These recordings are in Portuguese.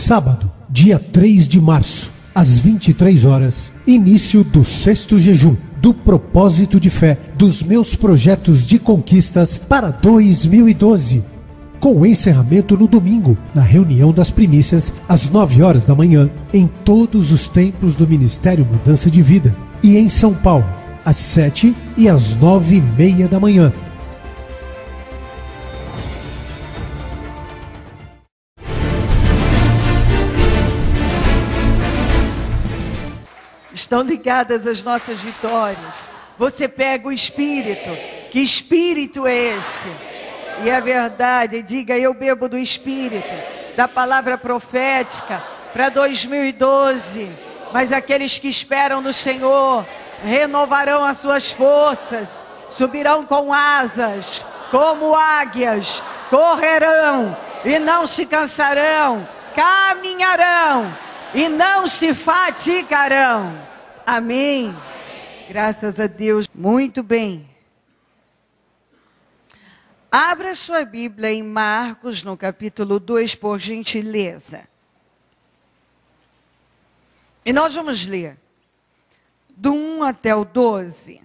Sábado, dia 3 de março, às 23 horas, início do sexto jejum do propósito de fé dos meus projetos de conquistas para 2012. Com o encerramento no domingo, na reunião das primícias, às 9 horas da manhã, em todos os templos do Ministério Mudança de Vida. E em São Paulo, às 7 e às 9h30 da manhã. Estão ligadas as nossas vitórias. Você pega o Espírito. Que Espírito é esse? E é verdade, diga: eu bebo do Espírito, da palavra profética para 2012. Mas aqueles que esperam no Senhor renovarão as suas forças, subirão com asas, como águias, correrão e não se cansarão, caminharão e não se fatigarão. Amém. Graças a Deus. Muito bem. Abra sua Bíblia em Marcos, no capítulo 2, por gentileza. E nós vamos ler do 1 até o 12.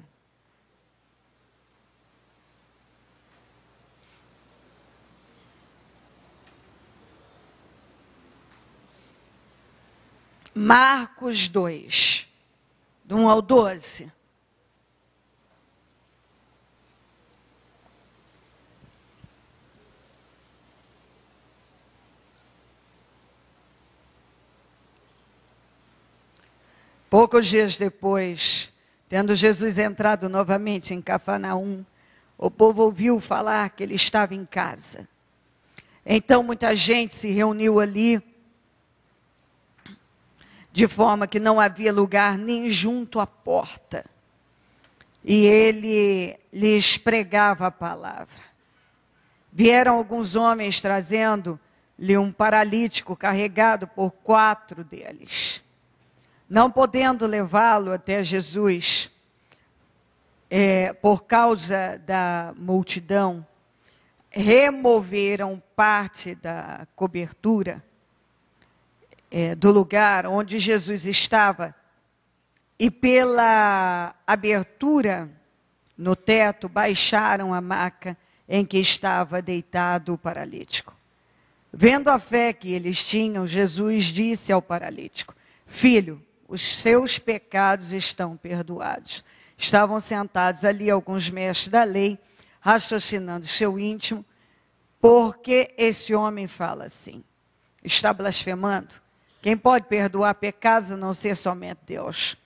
Marcos 2, do 1 ao 12. Poucos dias depois, tendo Jesus entrado novamente em Cafarnaum, o povo ouviu falar que ele estava em casa. Então muita gente se reuniu ali, de forma que não havia lugar nem junto à porta. E ele lhes pregava a palavra. Vieram alguns homens trazendo-lhe um paralítico carregado por 4 deles. Não podendo levá-lo até Jesus, por causa da multidão, removeram parte da cobertura do lugar onde Jesus estava, e pela abertura no teto baixaram a maca em que estava deitado o paralítico. Vendo a fé que eles tinham, Jesus disse ao paralítico: filho, os seus pecados estão perdoados. Estavam sentados ali alguns mestres da lei, raciocinando seu íntimo: por que esse homem fala assim? Está blasfemando? Quem pode perdoar pecados a não ser somente Deus?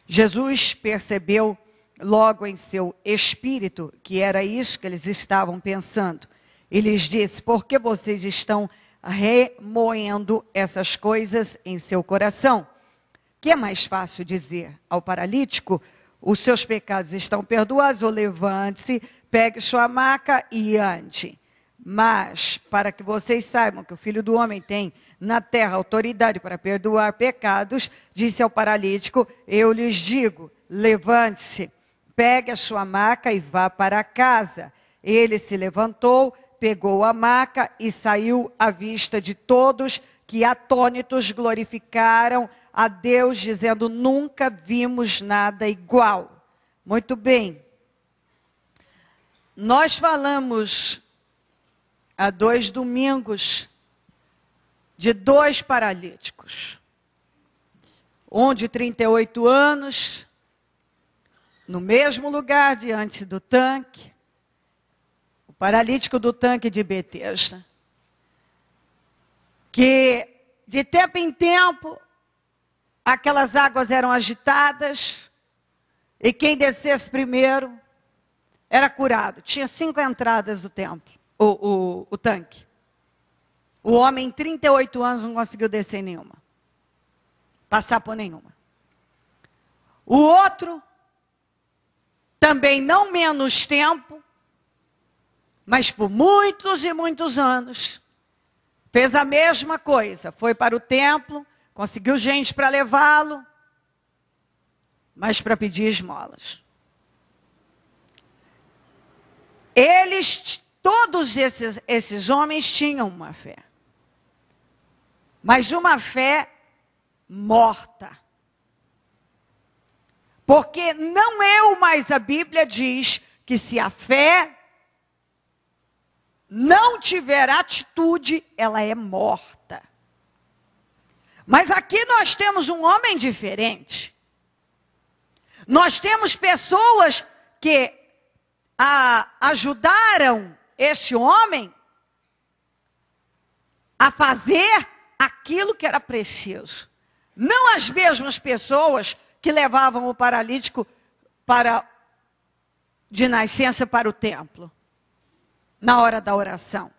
Jesus percebeu logo em seu espírito que era isso que eles estavam pensando. E lhes disse: por que vocês estão remoendo essas coisas em seu coração? Que é mais fácil dizer ao paralítico: os seus pecados estão perdoados, ou levante-se, pegue sua maca e ande. Mas, para que vocês saibam que o Filho do Homem tem na terra autoridade para perdoar pecados, disse ao paralítico: eu lhes digo, levante-se, pegue a sua maca e vá para casa. Ele se levantou, pegou a maca e saiu à vista de todos, que atônitos glorificaram a Deus, dizendo: nunca vimos nada igual. Muito bem. Nós falamos há 2 domingos de 2 paralíticos. Um de 38 anos, no mesmo lugar diante do tanque, o paralítico do tanque de Betesda, que de tempo em tempo aquelas águas eram agitadas, e quem descesse primeiro era curado. Tinha 5 entradas do templo, o tanque. O homem, em 38 anos, não conseguiu descer nenhuma. Passar por nenhuma. O outro, também não menos tempo, mas por muitos e muitos anos, fez a mesma coisa. Foi para o templo, conseguiu gente para levá-lo, mas para pedir esmolas. Todos esses homens tinham uma fé. mas uma fé morta. Porque não eu, mas a Bíblia diz que se a fé não tiver atitude, ela é morta. Mas aqui nós temos um homem diferente. Nós temos pessoas que ajudaram esse homem a fazer aquilo que era preciso. Não as mesmas pessoas que levavam o paralítico de nascença para o templo, na hora da oração,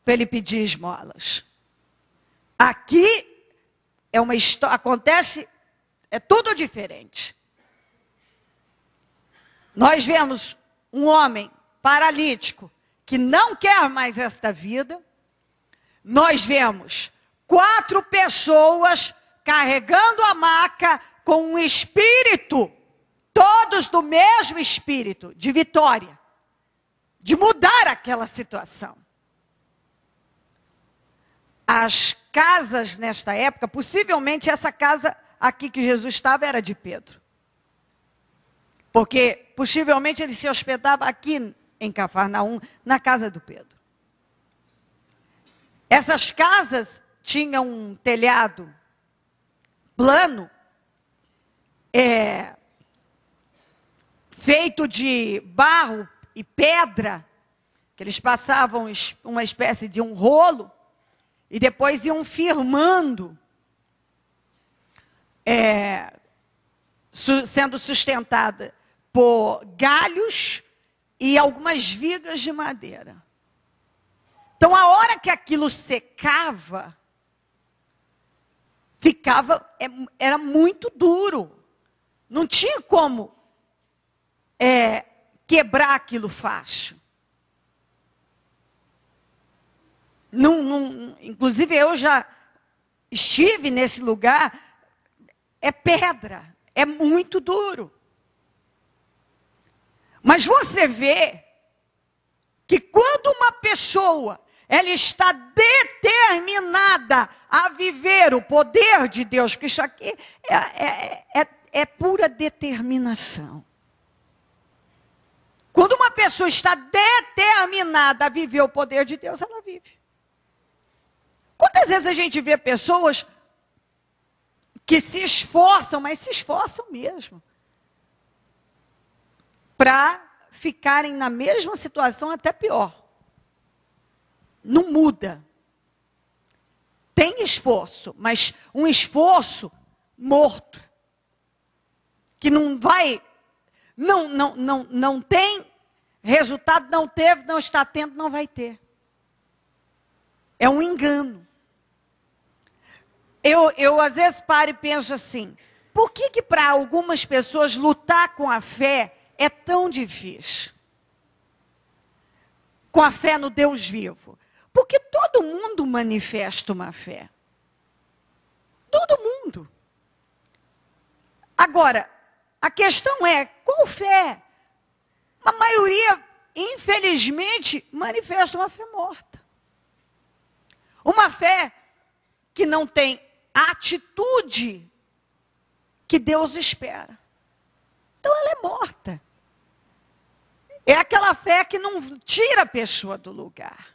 para ele pedir esmolas. Aqui é uma história, acontece, é tudo diferente. Nós vemos um homem paralítico que não quer mais esta vida. Nós vemos 4 pessoas carregando a maca com um espírito, todos do mesmo espírito, de vitória, de mudar aquela situação. As casas nesta época, possivelmente essa casa aqui que Jesus estava era de Pedro. Porque possivelmente ele se hospedava aqui em Cafarnaum, na casa do Pedro. Essas casas tinham um telhado plano, feito de barro e pedra, que eles passavam uma espécie de um rolo, e depois iam firmando, sendo sustentada por galhos e algumas vigas de madeira. Então, a hora que aquilo secava, era muito duro. Não tinha como quebrar aquilo fácil. Inclusive, eu já estive nesse lugar, é pedra, é muito duro. Mas você vê que quando uma pessoa, ela está determinada a viver o poder de Deus, porque isso aqui é pura determinação. Quando uma pessoa está determinada a viver o poder de Deus, ela vive. Quantas vezes a gente vê pessoas que se esforçam, mas se esforçam mesmo, para ficarem na mesma situação, até pior. Não muda. Tem esforço, mas um esforço morto. Que não vai, não tem resultado, não teve, não está tendo, não vai ter. É um engano. Eu às vezes paro e penso assim, por que para algumas pessoas lutar com a fé é tão difícil? Com a fé no Deus vivo. Porque todo mundo manifesta uma fé. Todo mundo. Agora, a questão é, qual fé? A maioria, infelizmente, manifesta uma fé morta. Uma fé que não tem atitude que Deus espera. Então ela é morta. É aquela fé que não tira a pessoa do lugar.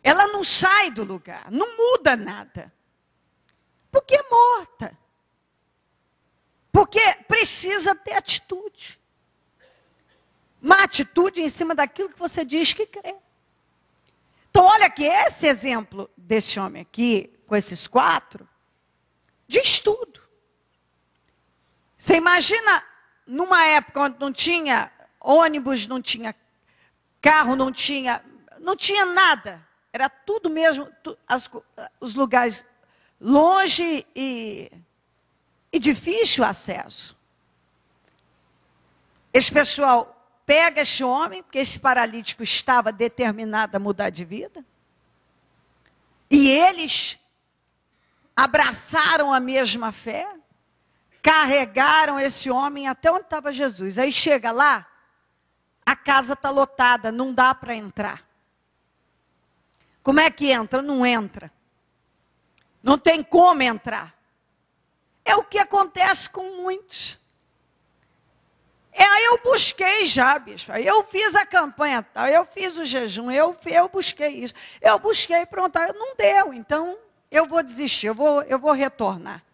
Ela não sai do lugar, não muda nada. Porque é morta. Porque precisa ter atitude. Uma atitude em cima daquilo que você diz que crê. Então olha que esse exemplo desse homem aqui, com esses 4, diz tudo. Você imagina numa época onde não tinha ônibus, não tinha carro, não tinha nada. Era tudo mesmo, os lugares longe e difícil acesso. Esse pessoal pega esse homem, porque esse paralítico estava determinado a mudar de vida. E eles abraçaram a mesma fé, carregaram esse homem até onde estava Jesus. Aí chega lá, a casa está lotada, não dá para entrar. Como é que entra? Não entra. Não tem como entrar. É o que acontece com muitos. Aí eu busquei já, bispo. Aí eu fiz a campanha tal, eu fiz o jejum, eu busquei isso. Eu busquei, pronto, não deu. Então, eu vou desistir, eu vou retornar.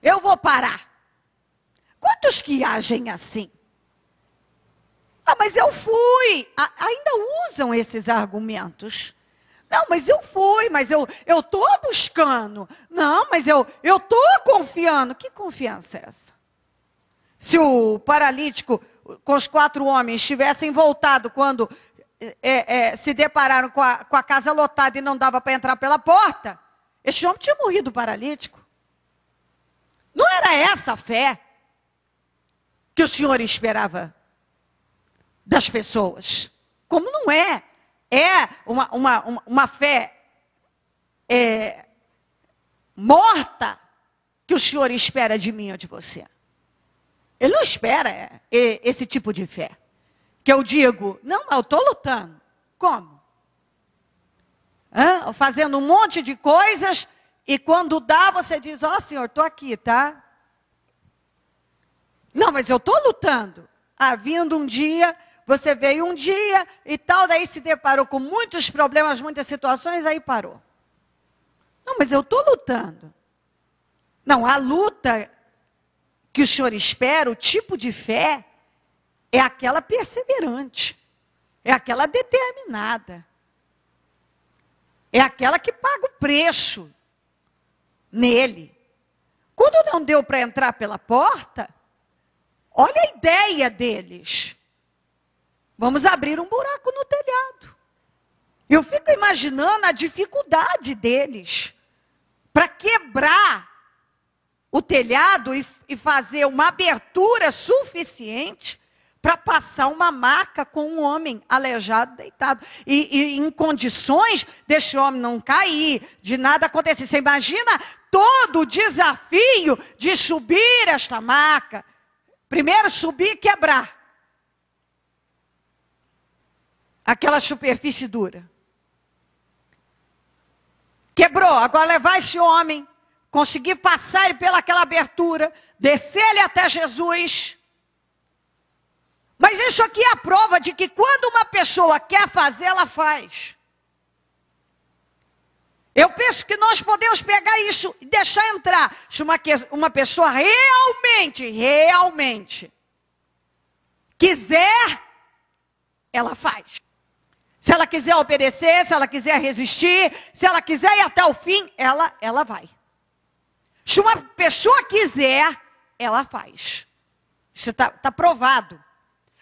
Eu vou parar. Quantos que agem assim? Ah, mas eu fui. Ainda usam esses argumentos. Não, mas eu fui, mas eu estou buscando. Não, mas eu estou confiando. Que confiança é essa? Se o paralítico com os 4 homens tivessem voltado quando se depararam com a casa lotada e não dava para entrar pela porta, esse homem tinha morrido paralítico. Não era essa a fé que o Senhor esperava das pessoas. Como não é? É uma fé morta que o Senhor espera de mim ou de você. Ele não espera esse tipo de fé. Que eu digo, não, eu estou lutando. Como? Fazendo um monte de coisas e quando dá você diz, ó Senhor, estou aqui, tá? Não, mas eu estou lutando. Vindo um dia, você veio um dia e tal, daí se deparou com muitos problemas, muitas situações, aí parou. Não, mas eu estou lutando. Não, a luta que o Senhor espera, o tipo de fé, é aquela perseverante, é aquela determinada, é aquela que paga o preço nele. Quando não deu para entrar pela porta, olha a ideia deles. Vamos abrir um buraco no telhado. Eu fico imaginando a dificuldade deles para quebrar o telhado e fazer uma abertura suficiente para passar uma maca com um homem aleijado, deitado. E em condições desse homem não cair, de nada acontecer. Você imagina todo o desafio de subir esta maca. Primeiro subir e quebrar aquela superfície dura. Quebrou, agora levar esse homem, conseguir passar ele pelaquela abertura, descer ele até Jesus. Mas isso aqui é a prova de que quando uma pessoa quer fazer, ela faz. Eu penso que nós podemos pegar isso e deixar entrar. Se uma pessoa realmente quiser, ela faz. Se ela quiser obedecer, se ela quiser resistir, se ela quiser ir até o fim, ela vai. Se uma pessoa quiser, ela faz. Isso está provado.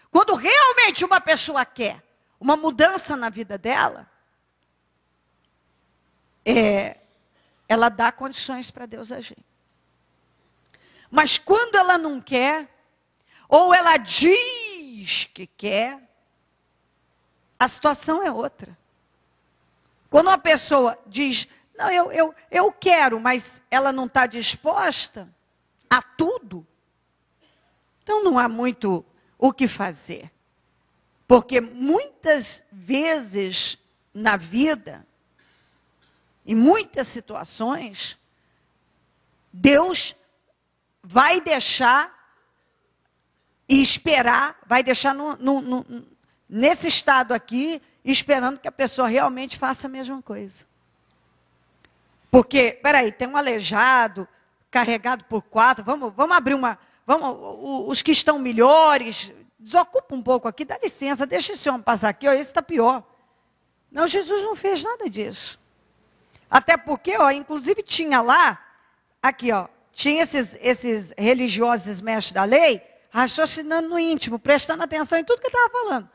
Quando realmente uma pessoa quer uma mudança na vida dela, ela dá condições para Deus agir. Mas quando ela não quer, ou ela diz que quer, a situação é outra. Quando uma pessoa diz, não, eu quero, mas ela não está disposta a tudo, então não há muito o que fazer. Porque muitas vezes na vida, em muitas situações, Deus vai deixar e esperar, vai deixar nesse estado aqui, esperando que a pessoa realmente faça a mesma coisa. Porque, peraí, tem um aleijado, carregado por 4, vamos abrir os que estão melhores, desocupa um pouco aqui, dá licença, deixa esse homem passar aqui, esse está pior. Não, Jesus não fez nada disso. Até porque, inclusive tinha lá, aqui, tinha esses religiosos mestres da lei, raciocinando no íntimo, prestando atenção em tudo que ele estava falando.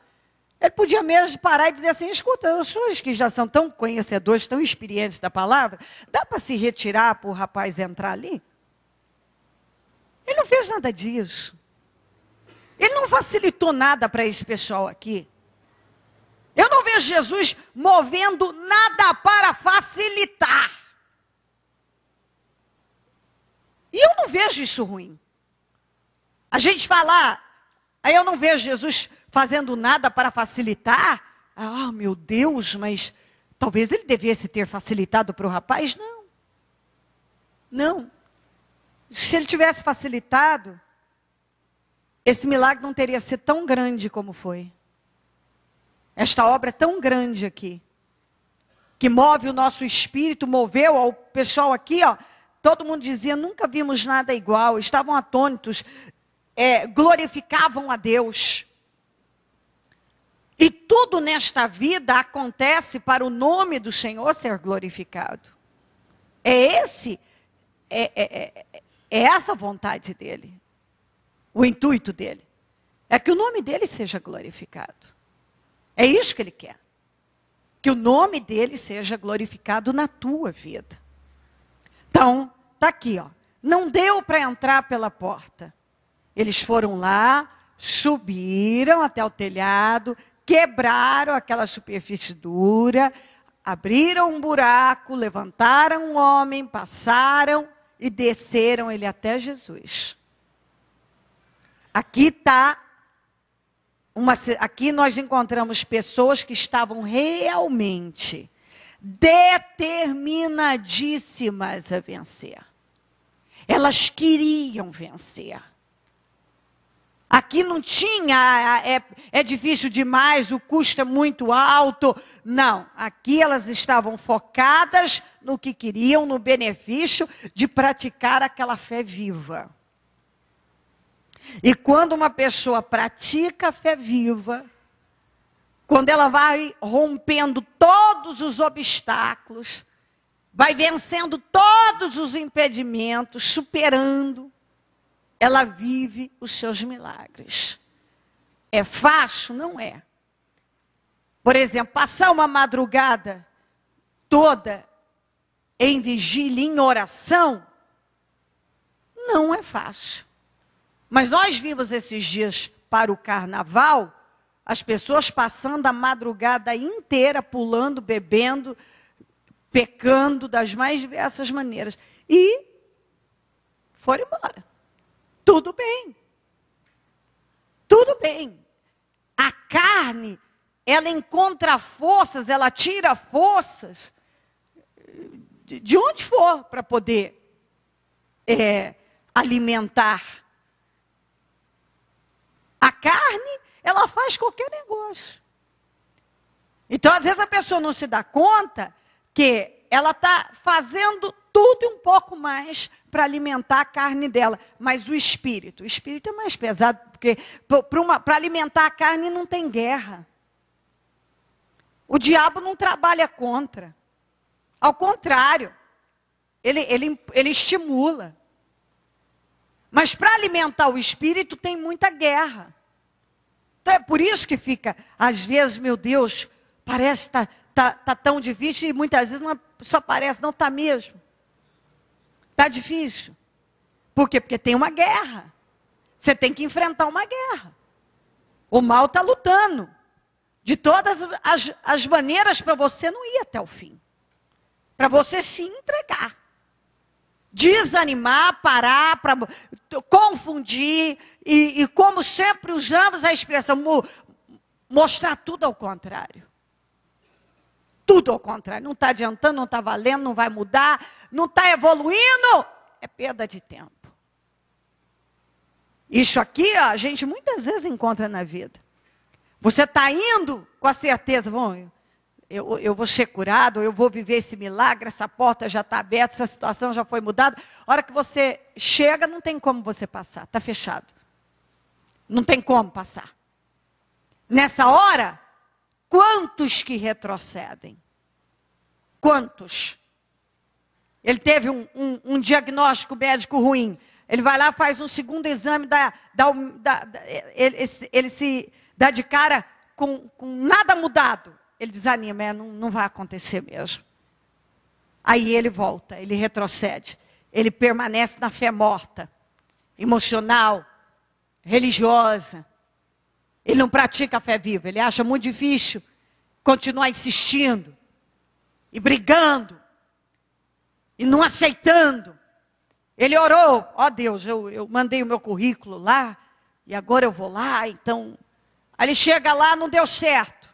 Ele podia mesmo parar e dizer assim, escuta, os senhores que já são tão conhecedores, tão experientes da palavra, dá para se retirar para o rapaz entrar ali? Ele não fez nada disso. Ele não facilitou nada para esse pessoal aqui. Eu não vejo Jesus movendo nada para facilitar. E eu não vejo isso ruim. A gente fala, aí eu não vejo Jesus fazendo nada para facilitar. Meu Deus, mas talvez ele devesse ter facilitado para o rapaz. Não. Não. Se ele tivesse facilitado, esse milagre não teria sido tão grande como foi. Esta obra é tão grande aqui, que move o nosso espírito, moveu ao pessoal aqui, ó. Todo mundo dizia, nunca vimos nada igual, estavam atônitos, glorificavam a Deus. E tudo nesta vida acontece para o nome do Senhor ser glorificado. É essa a vontade dele, o intuito dele. É que o nome dele seja glorificado. É isso que ele quer. Que o nome dele seja glorificado na tua vida. Então, está aqui, ó. Não deu para entrar pela porta. Eles foram lá, subiram até o telhado, quebraram aquela superfície dura, abriram um buraco, levantaram um homem, passaram e desceram ele até Jesus. Aqui aqui nós encontramos pessoas que estavam realmente determinadíssimas a vencer. Elas queriam vencer. Aqui não tinha, é difícil demais, o custo é muito alto. Não, aqui elas estavam focadas no que queriam, no benefício de praticar aquela fé viva. E quando uma pessoa pratica a fé viva, quando ela vai rompendo todos os obstáculos, vai vencendo todos os impedimentos, superando, ela vive os seus milagres. É fácil? Não é. Por exemplo, passar uma madrugada toda em vigília, em oração, não é fácil. Mas nós vimos esses dias para o carnaval, as pessoas passando a madrugada inteira, pulando, bebendo, pecando das mais diversas maneiras. E foram embora. Tudo bem. Tudo bem. A carne, ela encontra forças, ela tira forças de onde for para poder alimentar. A carne, ela faz qualquer negócio. Então, às vezes, a pessoa não se dá conta que ela está fazendo tudo e um pouco mais para alimentar a carne dela. Mas o espírito é mais pesado, porque para alimentar a carne não tem guerra. O diabo não trabalha contra. Ao contrário, ele estimula. Mas para alimentar o espírito tem muita guerra. Então é por isso que fica, às vezes, meu Deus, parece que tá tão difícil, e muitas vezes não só parece, não está mesmo. Está difícil. Por quê? Porque tem uma guerra. Você tem que enfrentar uma guerra. O mal está lutando. De todas as maneiras para você não ir até o fim. Para você se entregar. Desanimar, parar, para confundir. E como sempre usamos a expressão, mostrar tudo ao contrário. Tudo ao contrário. Não está adiantando, não está valendo, não vai mudar, não está evoluindo. É perda de tempo. Isso aqui a gente muitas vezes encontra na vida. Você está indo com a certeza, bom, eu vou ser curado, eu vou viver esse milagre, essa porta já está aberta, essa situação já foi mudada. A hora que você chega, não tem como você passar, está fechado. Não tem como passar. Nessa hora, quantos que retrocedem? Quantos? Ele teve um diagnóstico médico ruim. Ele vai lá, faz um segundo exame, ele se dá de cara com nada mudado. Ele desanima, não vai acontecer mesmo. Aí ele volta, ele retrocede. Ele permanece na fé morta, emocional, religiosa. Ele não pratica a fé viva, ele acha muito difícil continuar insistindo e brigando e não aceitando. Ele orou, ó Deus, eu mandei o meu currículo lá e agora eu vou lá, então. Aí ele chega lá, não deu certo.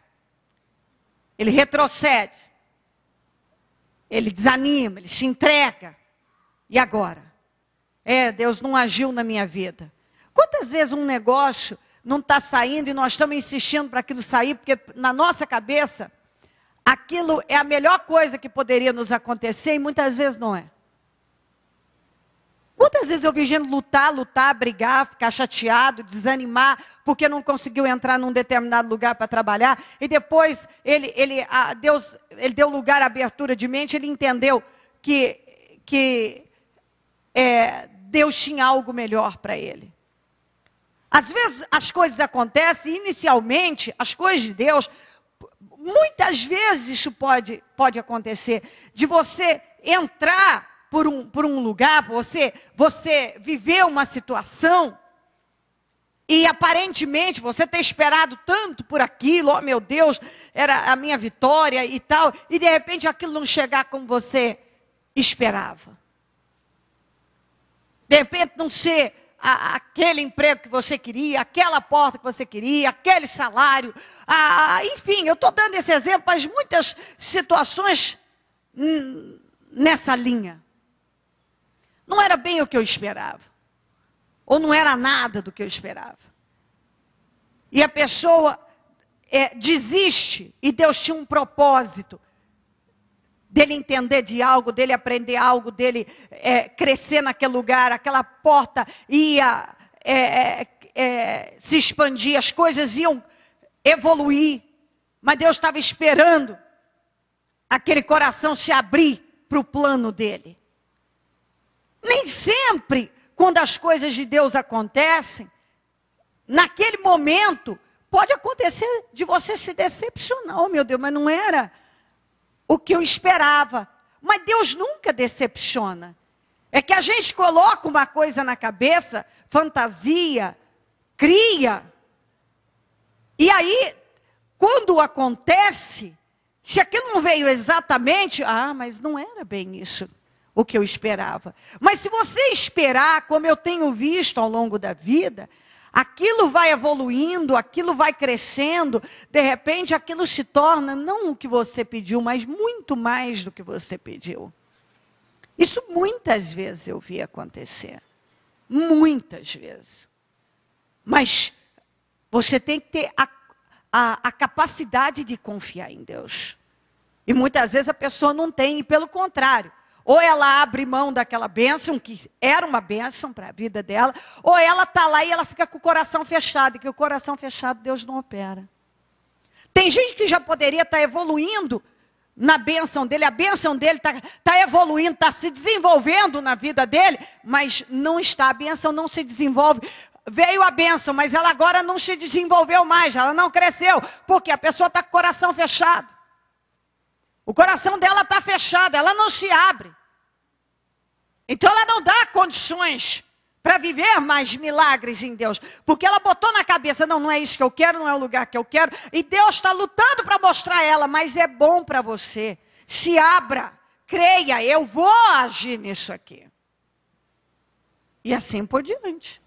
Ele retrocede. Ele desanima, ele se entrega. E agora? Deus não agiu na minha vida. Quantas vezes um negócio não está saindo e nós estamos insistindo para aquilo sair, porque na nossa cabeça, aquilo é a melhor coisa que poderia nos acontecer e muitas vezes não é. Quantas vezes eu vi gente lutar, brigar, ficar chateado, desanimar, porque não conseguiu entrar num determinado lugar para trabalhar, e depois Deus deu lugar à abertura de mente, ele entendeu que Deus tinha algo melhor para ele. Às vezes as coisas acontecem, inicialmente, as coisas de Deus, muitas vezes isso pode acontecer, de você entrar por um lugar, você viver uma situação, e aparentemente você ter esperado tanto por aquilo, oh meu Deus, era a minha vitória e tal, e de repente aquilo não chegar como você esperava. De repente não ser aquele emprego que você queria, aquela porta que você queria, aquele salário, enfim, eu estou dando esse exemplo, mas muitas situações nessa linha. Não era bem o que eu esperava, ou não era nada do que eu esperava. E a pessoa desiste, e Deus tinha um propósito, dele entender de algo, dele aprender algo, dele crescer naquele lugar, aquela porta ia se expandir, as coisas iam evoluir, mas Deus estava esperando aquele coração se abrir para o plano dele. Nem sempre, quando as coisas de Deus acontecem, naquele momento, pode acontecer de você se decepcionar. Oh meu Deus, mas não era o que eu esperava. Mas Deus nunca decepciona. É que a gente coloca uma coisa na cabeça, fantasia, cria. E aí, quando acontece, se aquilo não veio exatamente, mas não era bem isso o que eu esperava. Mas se você esperar, como eu tenho visto ao longo da vida, aquilo vai evoluindo, aquilo vai crescendo, de repente aquilo se torna não o que você pediu, mas muito mais do que você pediu. Isso muitas vezes eu vi acontecer. Muitas vezes. Mas você tem que ter a capacidade de confiar em Deus. E muitas vezes a pessoa não tem, e pelo contrário. Ou ela abre mão daquela bênção, que era uma bênção para a vida dela, ou ela está lá e ela fica com o coração fechado, e que o coração fechado Deus não opera. Tem gente que já poderia estar evoluindo na bênção dele, a bênção dele está evoluindo, está se desenvolvendo na vida dele, mas não está, a bênção não se desenvolve. Veio a bênção, mas ela agora não se desenvolveu mais, ela não cresceu, porque a pessoa está com o coração fechado. O coração dela está fechado, ela não se abre. Então ela não dá condições para viver mais milagres em Deus. Porque ela botou na cabeça, não é isso que eu quero, não é o lugar que eu quero. E Deus está lutando para mostrar a ela, mas é bom para você. Se abra, creia, eu vou agir nisso aqui. E assim por diante.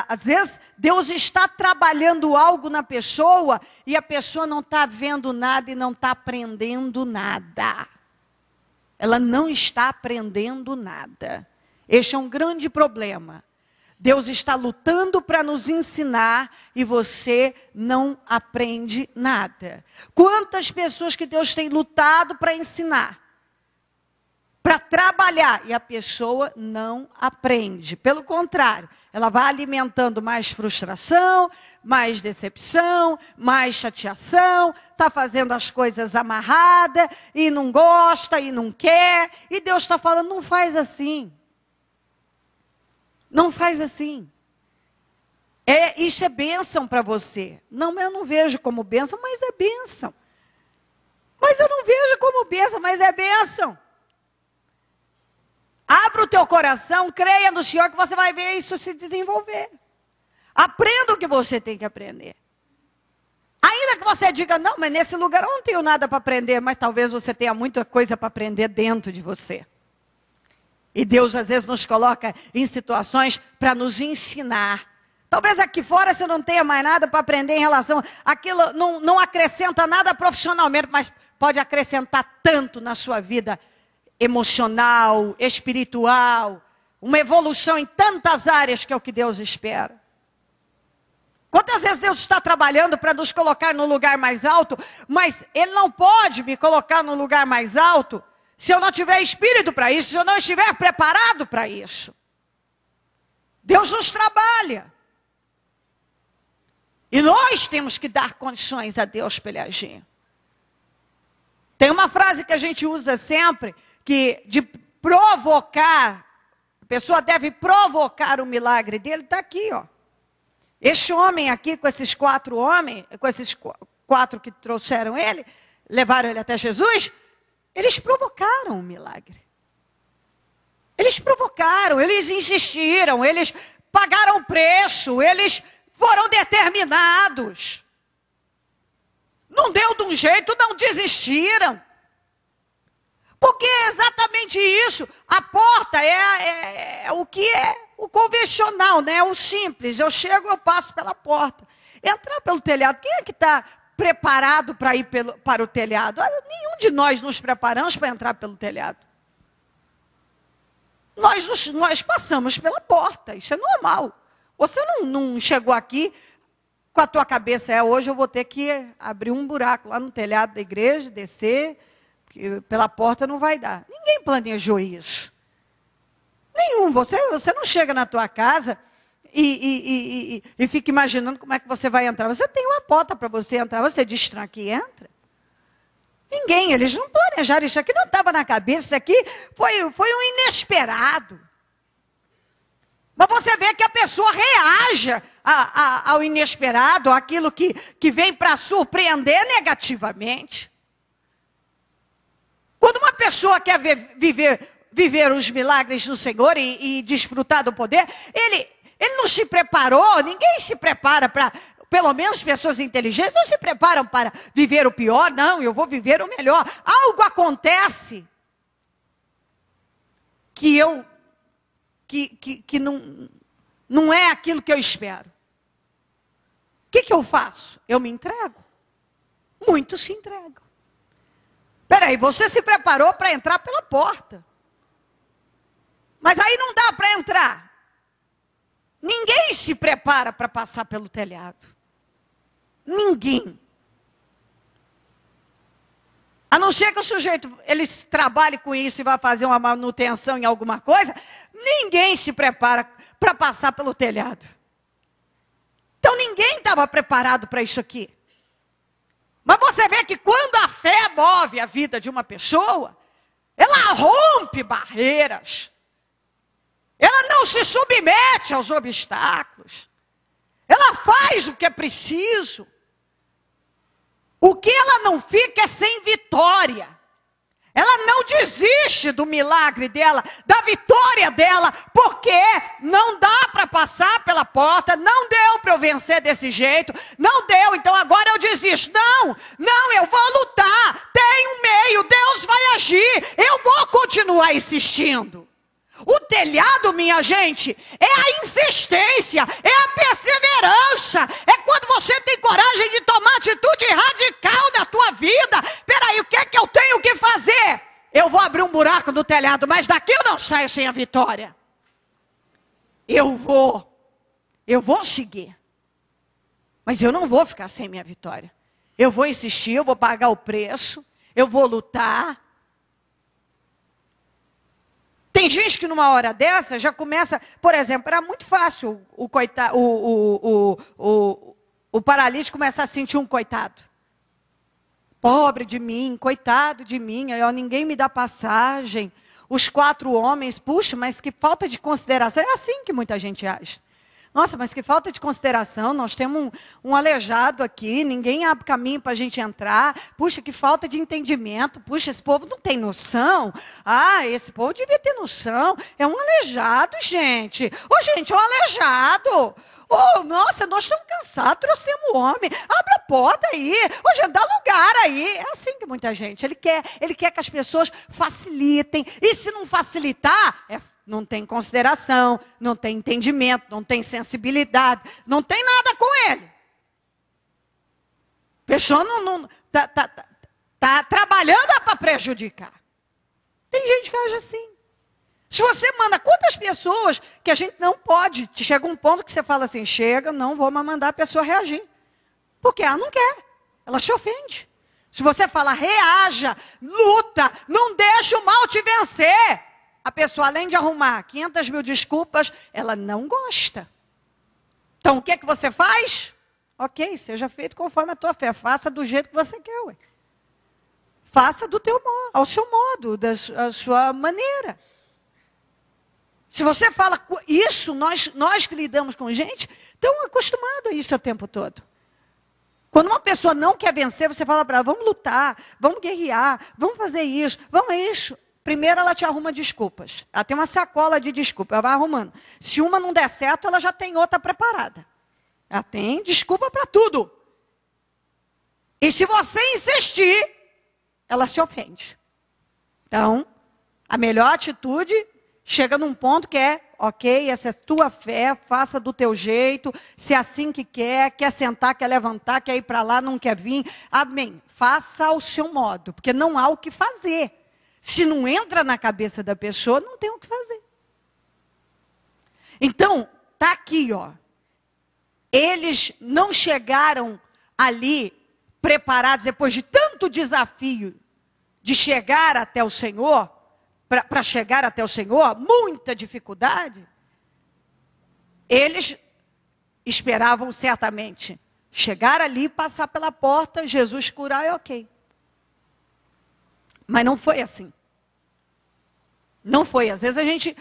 Às vezes, Deus está trabalhando algo na pessoa e a pessoa não está vendo nada e não está aprendendo nada. Ela não está aprendendo nada. Este é um grande problema. Deus está lutando para nos ensinar e você não aprende nada. Quantas pessoas que Deus tem lutado para ensinar? Para trabalhar, e a pessoa não aprende. Pelo contrário, ela vai alimentando mais frustração, mais decepção, mais chateação, está fazendo as coisas amarradas, e não gosta, e não quer, e Deus está falando, não faz assim. Não faz assim. Isso é bênção para você. Não, eu não vejo como bênção, mas é bênção. Mas eu não vejo como bênção, mas é bênção. Abra o teu coração, creia no Senhor que você vai ver isso se desenvolver. Aprenda o que você tem que aprender. Ainda que você diga, não, mas nesse lugar eu não tenho nada para aprender, mas talvez você tenha muita coisa para aprender dentro de você. E Deus às vezes nos coloca em situações para nos ensinar. Talvez aqui fora você não tenha mais nada para aprender em relação àquilo, não acrescenta nada profissionalmente, mas pode acrescentar tanto na sua vida emocional, espiritual, uma evolução em tantas áreas que é o que Deus espera. Quantas vezes Deus está trabalhando para nos colocar no lugar mais alto, mas Ele não pode me colocar no lugar mais alto se eu não tiver espírito para isso, se eu não estiver preparado para isso. Deus nos trabalha. E nós temos que dar condições a Deus para Ele agir. Tem uma frase que a gente usa sempre, que de provocar, a pessoa deve provocar o milagre dele, está aqui, ó. Este homem aqui, com esses 4 homens, com esses 4 que trouxeram ele, levaram ele até Jesus, eles provocaram o milagre. Eles provocaram, eles insistiram, eles pagaram preço, eles foram determinados. Não deu de um jeito, não desistiram. Porque é exatamente isso. A porta é o que é o convencional, né? O simples. Eu chego, eu passo pela porta. Entrar pelo telhado. Quem é que está preparado para ir para o telhado? Nenhum de nós nos preparamos para entrar pelo telhado. Nós passamos pela porta. Isso é normal. Você não chegou aqui com a tua cabeça, hoje eu vou ter que abrir um buraco lá no telhado da igreja, descer, porque pela porta não vai dar. Ninguém planejou isso. Nenhum. Você não chega na tua casa e fica imaginando como é que você vai entrar. Você tem uma porta para você entrar, você destranca e entra. Ninguém, eles não planejaram, isso aqui não estava na cabeça, isso aqui foi um inesperado. Mas você vê que a pessoa reage ao inesperado, àquilo que vem para surpreender negativamente. Quando uma pessoa quer viver os milagres do Senhor e desfrutar do poder, ele não se preparou, ninguém se prepara para, pelo menos pessoas inteligentes, não se preparam para viver o pior, não, eu vou viver o melhor. Algo acontece que não é aquilo que eu espero. O que eu faço? Eu me entrego. Muitos se entregam. Peraí, você se preparou para entrar pela porta. Mas aí não dá para entrar. Ninguém se prepara para passar pelo telhado. Ninguém. A não ser que o sujeito, ele trabalhe com isso e vá fazer uma manutenção em alguma coisa, ninguém se prepara para passar pelo telhado. Então ninguém estava preparado para isso aqui. Mas você vê que quando a fé move a vida de uma pessoa, ela rompe barreiras. Ela não se submete aos obstáculos. Ela faz o que é preciso. O que ela não fica é sem vitória. Ela não desiste do milagre dela, da vitória dela, porque não dá para passar pela porta, não deu para eu vencer desse jeito, não deu, então agora eu desisto. Não, eu vou lutar, tem um meio, Deus vai agir, eu vou continuar insistindo. O telhado, minha gente, é a insistência, é a perseverança, é quando você tem coragem de tomar atitude radical na tua vida. Peraí, o que é que eu tenho que fazer? Eu vou abrir um buraco no telhado, mas daqui eu não saio sem a vitória. Eu vou seguir, mas eu não vou ficar sem minha vitória. Eu vou insistir, eu vou pagar o preço, eu vou lutar. Tem gente que numa hora dessa já começa, por exemplo, era muito fácil o paralítico começar a sentir um coitado. Pobre de mim, coitado de mim, ninguém me dá passagem. Os 4 homens, puxa, mas que falta de consideração. É assim que muita gente age. Nossa, mas que falta de consideração, nós temos um aleijado aqui, ninguém abre caminho para a gente entrar. Puxa, que falta de entendimento. Puxa, esse povo não tem noção. Esse povo devia ter noção. É um aleijado, gente. Gente, é um aleijado. Nossa, nós estamos cansados, trouxemos o homem. Abre a porta aí. Gente, dá lugar aí. É assim que muita gente, ele quer que as pessoas facilitem. E se não facilitar, não tem consideração, não tem entendimento, não tem sensibilidade, não tem nada com ele. A pessoa não tá trabalhando para prejudicar. Tem gente que age assim. Se você manda quantas pessoas que a gente não pode, chega um ponto que você fala assim, chega, não vou mais mandar a pessoa reagir. Porque ela não quer, ela se ofende. Se você fala, reaja, luta, não deixa o mal te vencer. A pessoa, além de arrumar 500 mil desculpas, ela não gosta. Então, o que é que você faz? Ok, seja feito conforme a tua fé. Faça do jeito que você quer, ué. Faça do teu modo, ao seu modo, da sua maneira. Se você fala isso, nós que lidamos com gente, estamos acostumados a isso o tempo todo. Quando uma pessoa não quer vencer, você fala para ela, vamos lutar, vamos guerrear, vamos fazer isso, vamos isso. Primeiro ela te arruma desculpas. Ela tem uma sacola de desculpas, ela vai arrumando. Se uma não der certo, ela já tem outra preparada. Ela tem desculpa para tudo. E se você insistir, ela se ofende. Então, a melhor atitude chega num ponto que é, ok, essa é tua fé, faça do teu jeito, se é assim que quer sentar, quer levantar, quer ir para lá, não quer vir, amém. Faça ao seu modo, porque não há o que fazer. Se não entra na cabeça da pessoa, não tem o que fazer. Então, tá aqui, ó. Eles não chegaram ali preparados, depois de tanto desafio, de chegar até o Senhor, para chegar até o Senhor, muita dificuldade, eles esperavam certamente chegar ali, passar pela porta, Jesus curar, é ok. Mas não foi assim. Não foi. Às vezes a gente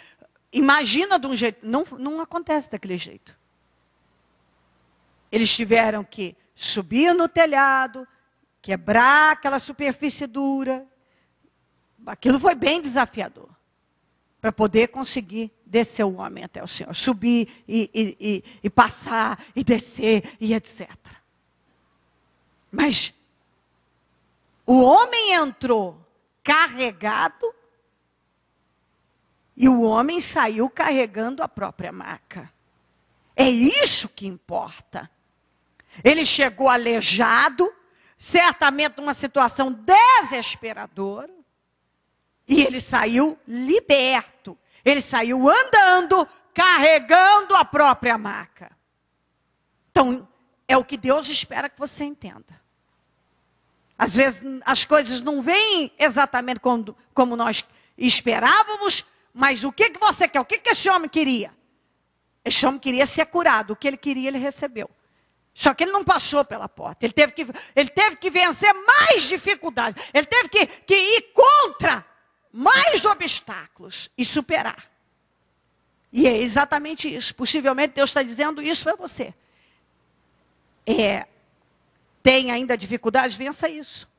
imagina de um jeito, não acontece daquele jeito. Eles tiveram que subir no telhado, quebrar aquela superfície dura. Aquilo foi bem desafiador. Para poder conseguir descer o homem até o Senhor. Subir e passar, e descer, e etc. Mas o homem entrou carregado e o homem saiu carregando a própria maca. É isso que importa. Ele chegou aleijado, certamente numa situação desesperadora, e ele saiu liberto. Ele saiu andando, carregando a própria maca. Então, é o que Deus espera que você entenda. Às vezes as coisas não vêm exatamente como nós esperávamos, mas o que você quer? O que esse homem queria? Esse homem queria ser curado. O que ele queria, ele recebeu. Só que ele não passou pela porta. Ele teve que vencer mais dificuldades. Ele teve que ir contra mais obstáculos e superar. E é exatamente isso. Possivelmente Deus está dizendo isso para você. Tem ainda dificuldades? Vença isso.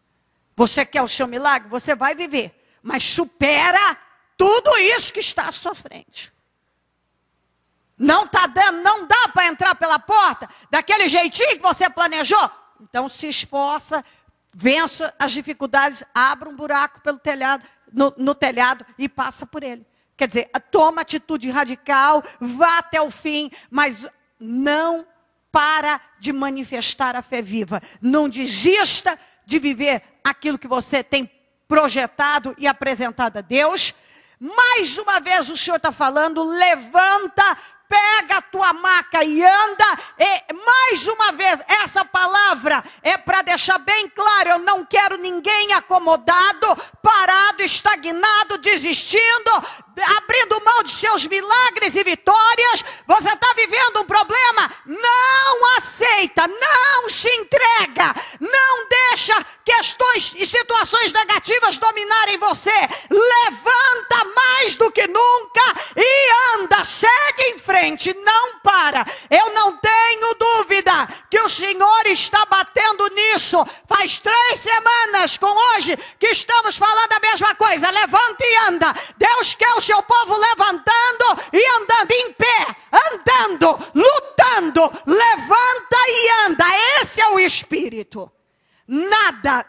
Você quer o seu milagre? Você vai viver. Mas supera tudo isso que está à sua frente. Não dá para entrar pela porta daquele jeitinho que você planejou? Então se esforça, vença as dificuldades, abra um buraco pelo telhado, no telhado e passa por ele. Quer dizer, toma atitude radical, vá até o fim, mas não para de manifestar a fé viva. Não desista de viver aquilo que você tem projetado e apresentado a Deus. Mais uma vez o Senhor está falando, levanta, pega a tua maca e anda. E mais uma vez, essa palavra é para deixar bem claro, eu não quero ninguém acomodado, parado, estagnado, desistindo, abrindo mão de seus milagres e vitórias. Você está vivendo um problema? Não aceita, não se entrega, não deixa questões e situações negativas dominarem você. Levanta mais do que nunca e anda, segue em frente, não para. Eu não tenho dúvida que o Senhor está batendo nisso. Faz 3 semanas com hoje que estamos falando a mesma coisa. Levanta e anda. Deus quer o seu povo levantando e andando em pé, andando, lutando. Levanta e anda. Esse é o Espírito. Nada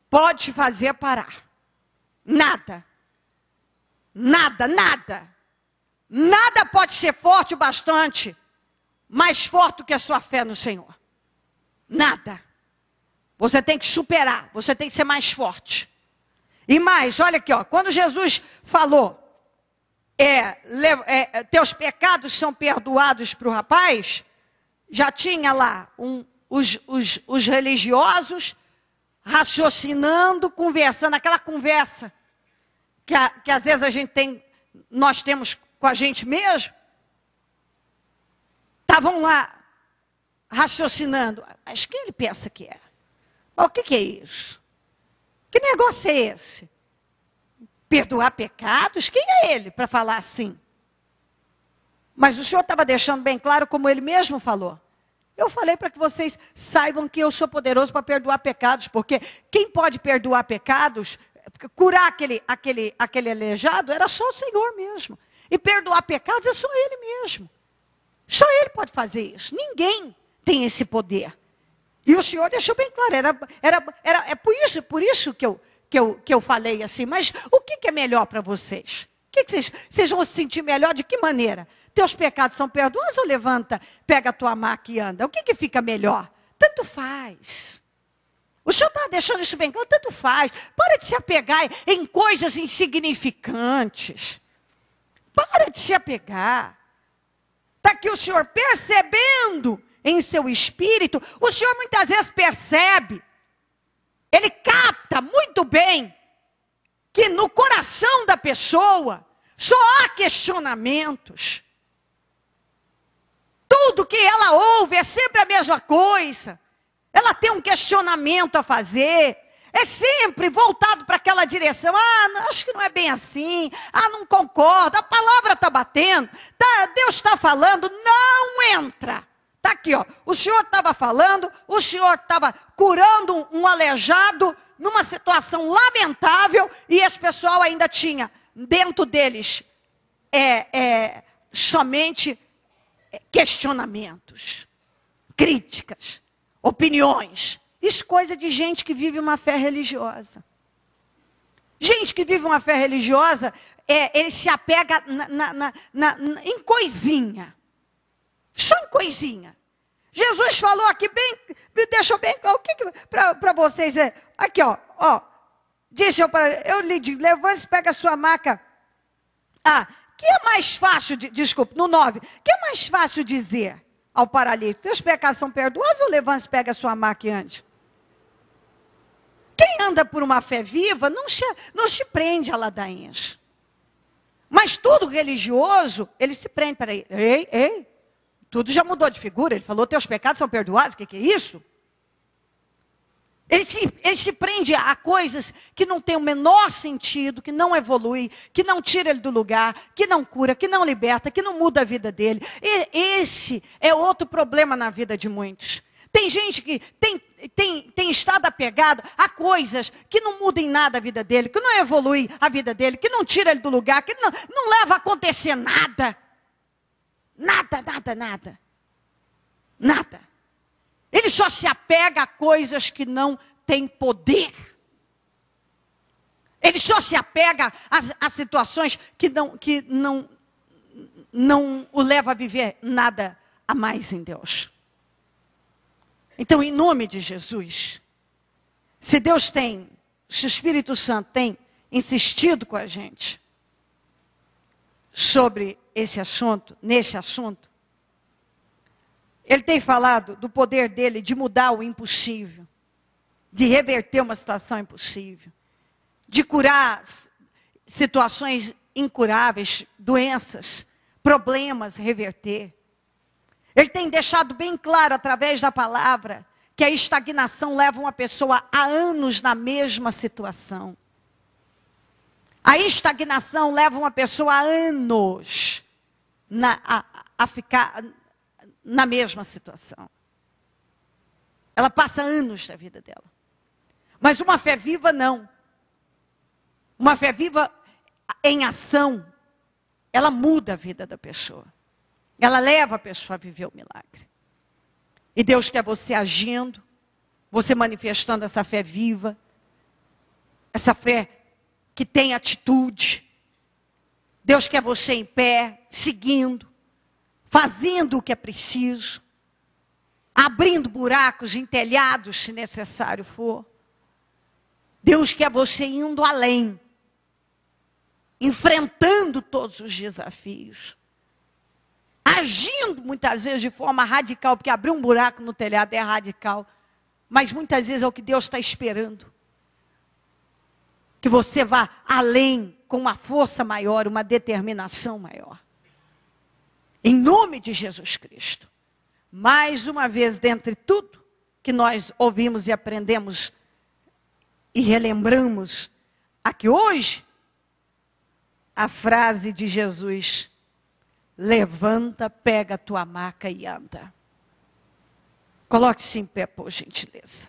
pode te fazer parar. Nada pode ser forte o bastante, mais forte do que a sua fé no Senhor. Nada. Você tem que superar, você tem que ser mais forte. E mais, olha aqui, ó, quando Jesus falou, teus pecados são perdoados para o rapaz, já tinha lá os religiosos raciocinando, conversando, aquela conversa que às vezes nós temos com a gente mesmo. Estavam lá raciocinando. Mas quem ele pensa que é? Mas o que é isso? Que negócio é esse? Perdoar pecados? Quem é ele para falar assim? Mas o Senhor estava deixando bem claro, como ele mesmo falou. Eu falei para que vocês saibam que eu sou poderoso para perdoar pecados, porque quem pode perdoar pecados, curar aquele aleijado, era só o Senhor mesmo. E perdoar pecados é só Ele mesmo. Só Ele pode fazer isso. Ninguém tem esse poder. E o Senhor deixou bem claro. É por isso que eu falei assim. Mas o que é melhor para vocês? Vocês vão se sentir melhor de que maneira? Teus pecados são perdoados ou levanta, pega a tua maca e anda? O que fica melhor? Tanto faz. O Senhor está deixando isso bem claro, tanto faz. Para de se apegar em coisas insignificantes. Para de se apegar. Está aqui o Senhor percebendo em seu espírito. O Senhor muitas vezes percebe. Ele capta muito bem que no coração da pessoa só há questionamentos. Tudo que ela ouve é sempre a mesma coisa. Ela tem um questionamento a fazer. É sempre voltado para aquela direção. Acho que não é bem assim. Não concordo. A palavra está batendo. Deus está falando. Não entra. Está aqui, ó. O Senhor estava falando. O Senhor estava curando um aleijado numa situação lamentável. E esse pessoal ainda tinha dentro deles somente questionamentos, críticas, opiniões. Isso é coisa de gente que vive uma fé religiosa. Gente que vive uma fé religiosa, ele se apega em coisinha. Só em coisinha. Jesus falou aqui deixou bem claro. O que para vocês é? Aqui, ó. Disse eu lhe digo, levante-se, pega a sua maca. Que é mais fácil, no 9, que é mais fácil dizer ao paralítico, teus pecados são perdoados ou levante-se, pega a sua maca e ande? Quem anda por uma fé viva não se prende a ladainhas. Mas tudo religioso, ele se prende. Peraí, ei, tudo já mudou de figura. Ele falou, teus pecados são perdoados, o que é isso? Ele se prende a coisas que não têm o menor sentido, que não evolui, que não tira ele do lugar, que não cura, que não liberta, que não muda a vida dele. E esse é outro problema na vida de muitos. Tem gente que tem estado apegado a coisas que não mudam em nada a vida dele, que não evolui a vida dele, que não tira ele do lugar, que não leva a acontecer nada. Nada. Ele só se apega a coisas que não têm poder. Ele só se apega a situações que não o leva a viver nada a mais em Deus. Então, em nome de Jesus, se o Espírito Santo tem insistido com a gente sobre esse assunto, nesse assunto, ele tem falado do poder dele de mudar o impossível, de reverter uma situação impossível, de curar situações incuráveis, doenças, problemas, reverter. Ele tem deixado bem claro através da palavra que a estagnação leva uma pessoa a anos na mesma situação. A estagnação leva uma pessoa a anos a ficar na mesma situação. Ela passa anos da vida dela. Mas uma fé viva não. Uma fé viva em ação, ela muda a vida da pessoa. Ela leva a pessoa a viver o milagre. E Deus quer você agindo, você manifestando essa fé viva, essa fé que tem atitude. Deus quer você em pé, seguindo, fazendo o que é preciso, abrindo buracos em telhados, se necessário for. Deus quer você indo além, enfrentando todos os desafios, agindo muitas vezes de forma radical, porque abrir um buraco no telhado é radical, mas muitas vezes é o que Deus está esperando. Que você vá além, com uma força maior, uma determinação maior. Em nome de Jesus Cristo. Mais uma vez, dentre tudo que nós ouvimos e aprendemos e relembramos, aqui hoje, a frase de Jesus: levanta, pega a tua maca e anda. Coloque-se em pé, por gentileza.